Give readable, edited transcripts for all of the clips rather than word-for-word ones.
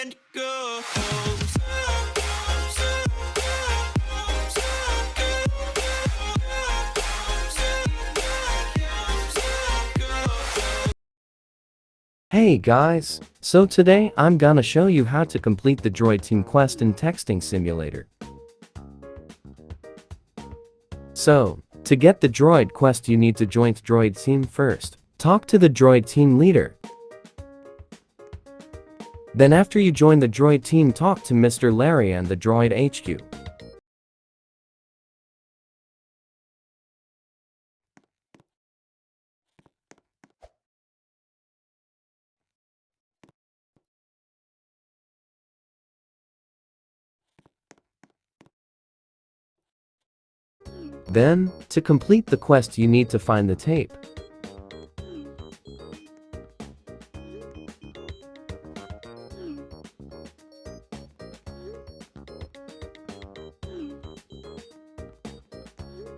and go. Hey guys, so today I'm gonna show you how to complete the Droid Team quest in Texting Simulator. So, to get the Droid quest you need to join the Droid Team first. Talk to the Droid Team leader. Then after you join the Droid Team, talk to Mr. Larry and the Droid HQ. Then, to complete the quest you need to find the tape.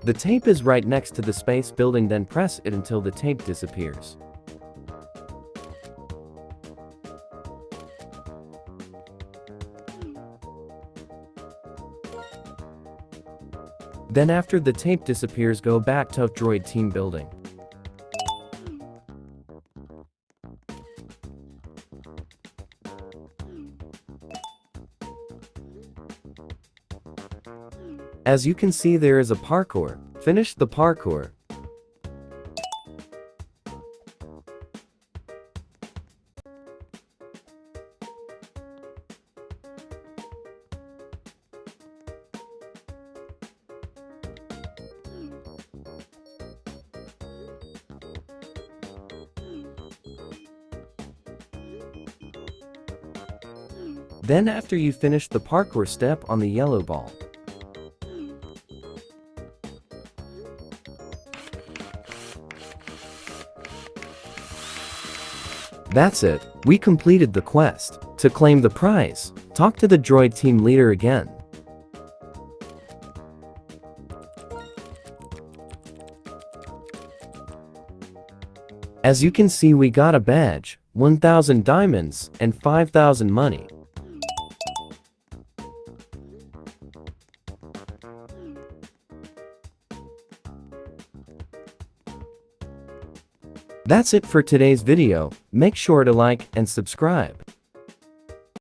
The tape is right next to the space building, then press it until the tape disappears. Then after the tape disappears, go back to Droid Team building. As you can see, there is a parkour. Finish the parkour. Then after you finish the parkour, step on the yellow ball. That's it, we completed the quest. To claim the prize, talk to the Droid Team leader again. As you can see, we got a badge, 1,000 diamonds, and 5,000 money. That's it for today's video. Make sure to like and subscribe.